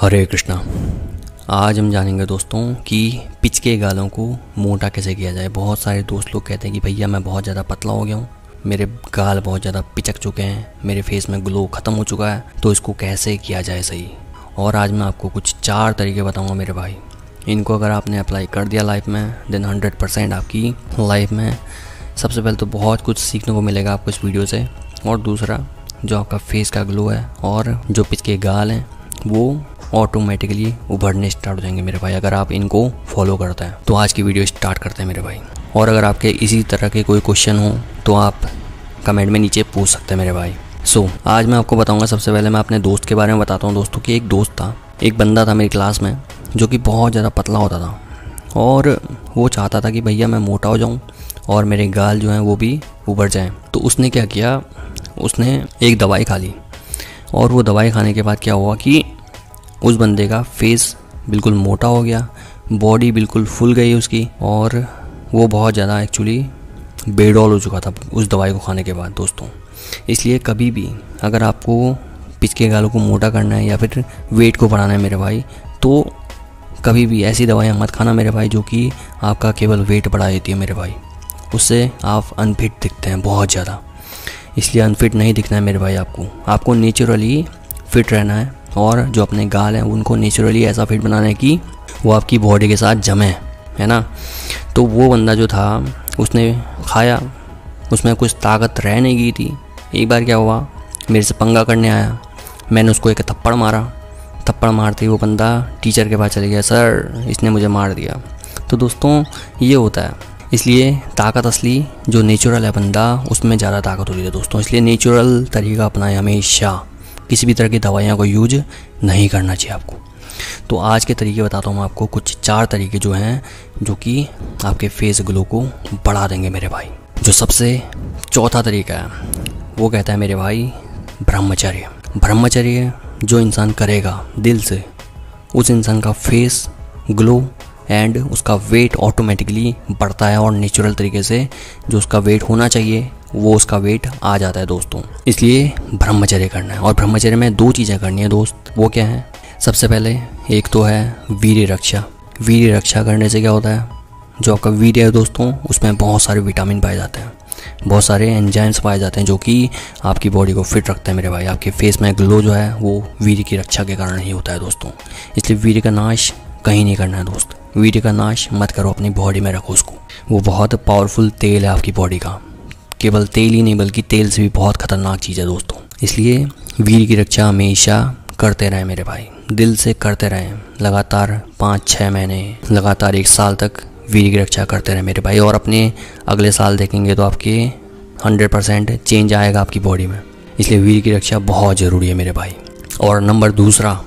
हरे कृष्णा। आज हम जानेंगे दोस्तों कि पिच के गालों को मोटा कैसे किया जाए। बहुत सारे दोस्त लोग कहते हैं कि भैया मैं बहुत ज़्यादा पतला हो गया हूँ, मेरे गाल बहुत ज़्यादा पिचक चुके हैं, मेरे फेस में ग्लो ख़त्म हो चुका है, तो इसको कैसे किया जाए सही। और आज मैं आपको कुछ 4 तरीके बताऊँगा मेरे भाई। इनको अगर आपने अप्लाई कर दिया लाइफ में देन 100% आपकी लाइफ में सबसे पहले तो बहुत कुछ सीखने को मिलेगा आपको इस वीडियो से। और दूसरा, जो आपका फेस का ग्लो है और जो पिच के गाल हैं वो ऑटोमेटिकली उभरने स्टार्ट हो जाएंगे मेरे भाई, अगर आप इनको फॉलो करते हैं। तो आज की वीडियो स्टार्ट करते हैं मेरे भाई। और अगर आपके इसी तरह के कोई क्वेश्चन हो तो आप कमेंट में नीचे पूछ सकते हैं मेरे भाई। आज मैं आपको बताऊंगा। सबसे पहले मैं अपने दोस्त के बारे में बताता हूँ। दोस्तों की एक दोस्त था, एक बंदा था मेरी क्लास में जो कि बहुत ज़्यादा पतला होता था और वो चाहता था कि भैया मैं मोटा हो जाऊँ और मेरे गाल जो हैं वो भी उभर जाएँ। तो उसने क्या किया, उसने एक दवाई खा ली और वो दवाई खाने के बाद क्या हुआ कि उस बंदे का फेस बिल्कुल मोटा हो गया, बॉडी बिल्कुल फुल गई उसकी, और वो बहुत ज़्यादा एक्चुअली बेडॉल हो चुका था उस दवाई को खाने के बाद दोस्तों। इसलिए कभी भी अगर आपको पिच के गालों को मोटा करना है या फिर वेट को बढ़ाना है मेरे भाई, तो कभी भी ऐसी दवाइयाँ मत खाना मेरे भाई जो कि आपका केवल वेट बढ़ा देती है मेरे भाई। उससे आप अनफिट दिखते हैं बहुत ज़्यादा। इसलिए अनफिट नहीं दिखना है मेरे भाई, आपको नेचुरली फिट रहना है और जो अपने गाल हैं उनको नेचुरली ऐसा फिट बनाना है कि वो आपकी बॉडी के साथ जमे, है ना। तो वो बंदा जो था उसने खाया, उसमें कुछ ताकत रह नहीं गई थी। एक बार क्या हुआ, मेरे से पंगा करने आया, मैंने उसको एक थप्पड़ मारा। थप्पड़ मारते ही वो बंदा टीचर के पास चले गया, सर इसने मुझे मार दिया। तो दोस्तों ये होता है, इसलिए ताकत असली जो नेचुरल है बंदा उसमें ज़्यादा ताकत होती है दोस्तों। इसलिए नेचुरल तरीका अपनाएं हमेशा, किसी भी तरह की दवाइयाँ को यूज नहीं करना चाहिए आपको। तो आज के तरीके बताता हूँ मैं आपको, कुछ 4 तरीके जो हैं जो कि आपके फेस ग्लो को बढ़ा देंगे मेरे भाई। जो सबसे चौथा तरीका है वो कहता है मेरे भाई ब्रह्मचर्य। ब्रह्मचर्य जो इंसान करेगा दिल से, उस इंसान का फेस ग्लो एंड उसका वेट ऑटोमेटिकली बढ़ता है और नेचुरल तरीके से जो उसका वेट होना चाहिए वो उसका वेट आ जाता है दोस्तों। इसलिए ब्रह्मचर्य करना है। और ब्रह्मचर्य में 2 चीज़ें करनी है दोस्त। वो क्या है, सबसे पहले एक तो है वीर्य रक्षा। वीर्य रक्षा करने से क्या होता है, जो आपका वीर्य है दोस्तों उसमें बहुत सारे विटामिन पाए जाते हैं, बहुत सारे एंजाइम्स पाए जाते हैं जो कि आपकी बॉडी को फिट रखते हैं मेरे भाई। आपके फेस में ग्लो जो है वो वीर्य की रक्षा के कारण ही होता है दोस्तों। इसलिए वीर्य का नाश कहीं नहीं करना है दोस्त। वीर्य का नाश मत करो, अपनी बॉडी में रखो उसको। वो बहुत पावरफुल तेल है आपकी बॉडी का, केवल तेल ही नहीं बल्कि तेल से भी बहुत खतरनाक चीज़ है दोस्तों। इसलिए वीर्य की रक्षा हमेशा करते रहें मेरे भाई, दिल से करते रहें। लगातार 5-6 महीने, लगातार 1 साल तक वीर्य की रक्षा करते रहें मेरे भाई। और अपने अगले साल देखेंगे तो आपके 100% चेंज आएगा आपकी बॉडी में। इसलिए वीर्य की रक्षा बहुत ज़रूरी है मेरे भाई। और नंबर दूसरा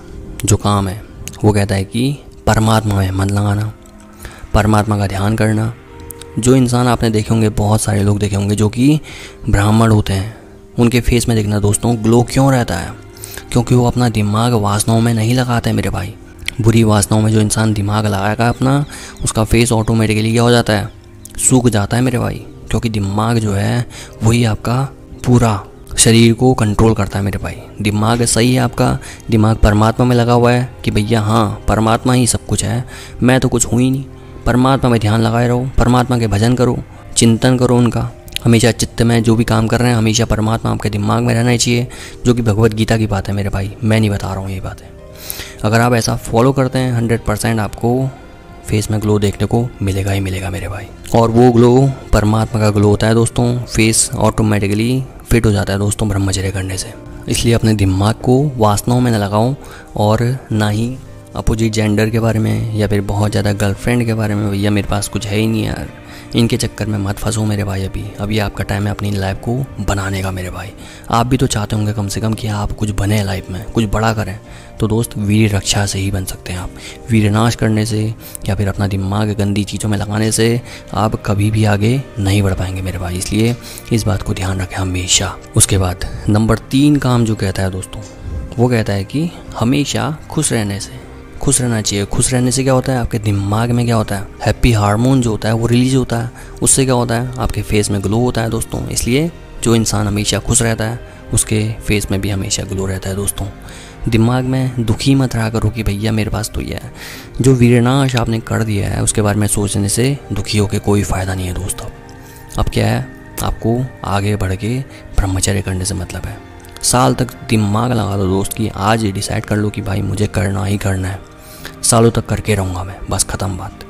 जो काम है वो कहता है कि परमात्मा में मन लगाना, परमात्मा का ध्यान करना। जो इंसान आपने देखे होंगे, बहुत सारे लोग देखे होंगे जो कि ब्राह्मण होते हैं, उनके फेस में देखना दोस्तों ग्लो क्यों रहता है, क्योंकि वो अपना दिमाग वासनाओं में नहीं लगाते मेरे भाई। बुरी वासनाओं में जो इंसान दिमाग लगाएगा अपना, उसका फेस ऑटोमेटिकली क्या हो जाता है, सूख जाता है मेरे भाई। क्योंकि दिमाग जो है वही आपका पूरा शरीर को कंट्रोल करता है मेरे भाई। दिमाग सही है आपका, दिमाग परमात्मा में लगा हुआ है कि भैया हाँ परमात्मा ही सब कुछ है, मैं तो कुछ हूँ ही नहीं। परमात्मा में ध्यान लगाए रहो, परमात्मा के भजन करो, चिंतन करो उनका। हमेशा चित्त में जो भी काम कर रहे हैं हमेशा परमात्मा आपके दिमाग में रहना चाहिए, जो कि भगवत गीता की बात है मेरे भाई, मैं नहीं बता रहा हूँ ये बात है। अगर आप ऐसा फॉलो करते हैं 100% आपको फेस में ग्लो देखने को मिलेगा ही मिलेगा मेरे भाई। और वो ग्लो परमात्मा का ग्लो होता है दोस्तों। फेस ऑटोमेटिकली फिट हो जाता है दोस्तों ब्रह्मचर्य करने से। इसलिए अपने दिमाग को वासनाओं में न लगाओ और ना ही अपोजिट जेंडर के बारे में या फिर बहुत ज़्यादा गर्लफ्रेंड के बारे में, भैया मेरे पास कुछ है ही नहीं यार, इनके चक्कर में मत फंसो मेरे भाई। अभी आपका टाइम है अपनी लाइफ को बनाने का मेरे भाई। आप भी तो चाहते होंगे कम से कम कि आप कुछ बने लाइफ में, कुछ बड़ा करें। तो दोस्त वीर्य रक्षा से ही बन सकते हैं आप। वीर्य नाश करने से या फिर अपना दिमाग गंदी चीज़ों में लगाने से आप कभी भी आगे नहीं बढ़ पाएंगे मेरे भाई। इसलिए इस बात को ध्यान रखें हमेशा। उसके बाद नंबर 3 काम जो कहता है दोस्तों, वो कहता है कि हमेशा खुश रहने से, खुश रहना चाहिए। खुश रहने से क्या होता है, आपके दिमाग में क्या होता है, हैप्पी हार्मोन जो होता है वो रिलीज होता है। उससे क्या होता है, आपके फेस में ग्लो होता है दोस्तों। इसलिए जो इंसान हमेशा खुश रहता है उसके फेस में भी हमेशा ग्लो रहता है दोस्तों। दिमाग में दुखी मत रहा करो कि भैया मेरे पास तो ये है। जो विनाश आपने कर दिया है उसके बारे में सोचने से दुखी होकर कोई फ़ायदा नहीं है दोस्तों। अब क्या है, आपको आगे बढ़ के ब्रह्मचर्य करने से मतलब है। साल तक दिमाग लगा दो दोस्त कि आज ये डिसाइड कर लो कि भाई मुझे करना ही करना है, सालों तक करके रहूँगा मैं, बस ख़त्म बात।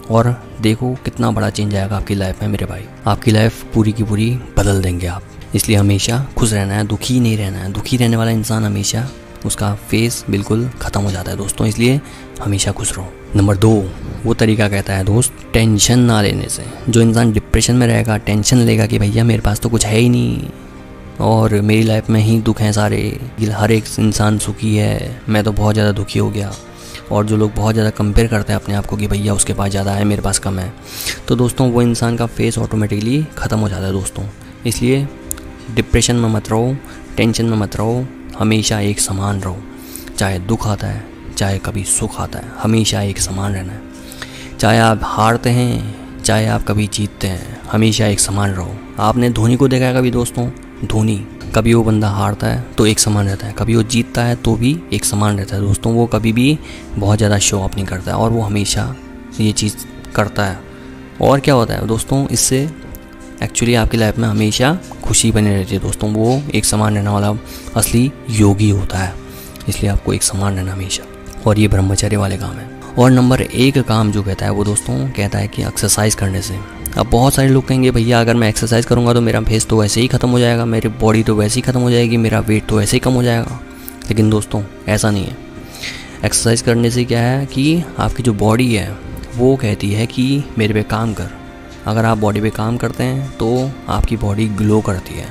और देखो कितना बड़ा चेंज आएगा आपकी लाइफ में मेरे भाई। आपकी लाइफ पूरी की पूरी बदल देंगे आप। इसलिए हमेशा खुश रहना है, दुखी नहीं रहना है। दुखी रहने वाला इंसान हमेशा उसका फेस बिल्कुल ख़त्म हो जाता है दोस्तों, इसलिए हमेशा खुश रहो। नंबर 2, वो तरीका कहता है दोस्त, टेंशन ना लेने से। जो इंसान डिप्रेशन में रहेगा, टेंशन लेगा कि भैया मेरे पास तो कुछ है ही नहीं और मेरी लाइफ में ही दुख हैं सारे, हर एक इंसान सुखी है, मैं तो बहुत ज़्यादा दुखी हो गया। और जो लोग बहुत ज़्यादा कंपेयर करते हैं अपने आप को कि भैया उसके पास ज़्यादा है, मेरे पास कम है, तो दोस्तों वो इंसान का फेस ऑटोमेटिकली ख़त्म हो जाता है दोस्तों। इसलिए डिप्रेशन में मत रहो, टेंशन में मत रहो, हमेशा एक समान रहो। चाहे दुख आता है, चाहे कभी सुख आता है, हमेशा एक समान रहना है। चाहे आप हारते हैं, चाहे आप कभी जीतते हैं, हमेशा एक समान रहो। आपने धोनी को देखा है कभी दोस्तों? धोनी कभी वो बंदा हारता है तो एक समान रहता है, कभी वो जीतता है तो भी एक समान रहता है दोस्तों। वो कभी भी बहुत ज़्यादा शो ऑफ नहीं करता है और वो हमेशा ये चीज़ करता है। और क्या होता है दोस्तों, इससे एक्चुअली आपकी लाइफ में हमेशा खुशी बनी रहती है दोस्तों। वो एक समान रहने वाला असली योगी होता है, इसलिए आपको एक समान रहना हमेशा, और ये ब्रह्मचर्य वाले काम है। और नंबर 1 काम जो कहता है वो दोस्तों कहता है कि एक्सरसाइज करने से। अब बहुत सारे लोग कहेंगे भैया अगर मैं एक्सरसाइज करूँगा तो मेरा फेस तो वैसे ही ख़त्म हो जाएगा, मेरी बॉडी तो वैसे ही ख़त्म हो जाएगी, मेरा वेट तो वैसे ही कम हो जाएगा। लेकिन दोस्तों ऐसा नहीं है। एक्सरसाइज करने से क्या है कि आपकी जो बॉडी है वो कहती है कि मेरे पे काम कर। अगर आप बॉडी पे काम करते हैं तो आपकी बॉडी ग्लो करती है,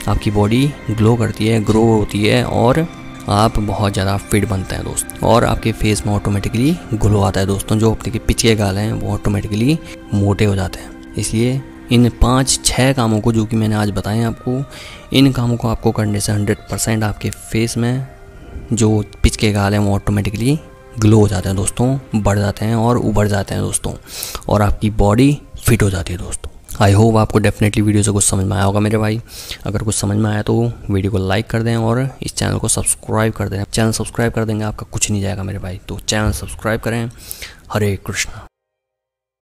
आपकी बॉडी ग्लो करती है, ग्रो होती है और आप बहुत ज़्यादा फिट बनते हैं दोस्त। और आपके फेस में ऑटोमेटिकली ग्लो आता है दोस्तों। जो आपके पिछले गाल हैं वो ऑटोमेटिकली मोटे हो जाते हैं। इसलिए इन 5-6 कामों को जो कि मैंने आज बताए हैं आपको, इन कामों को आपको करने से 100% आपके फेस में जो पिछले गाल हैं वो ऑटोमेटिकली ग्लो हो जाते हैं दोस्तों, बढ़ जाते हैं और उभर जाते हैं दोस्तों, और आपकी बॉडी फिट हो जाती है दोस्तों। आई होप आपको डेफिनेटली वीडियो से कुछ समझ में आया होगा मेरे भाई। अगर कुछ समझ में आया तो वीडियो को लाइक कर दें और इस चैनल को सब्सक्राइब कर दें। चैनल सब्सक्राइब कर देंगे आपका कुछ नहीं जाएगा मेरे भाई, तो चैनल सब्सक्राइब करें। हरे कृष्ण।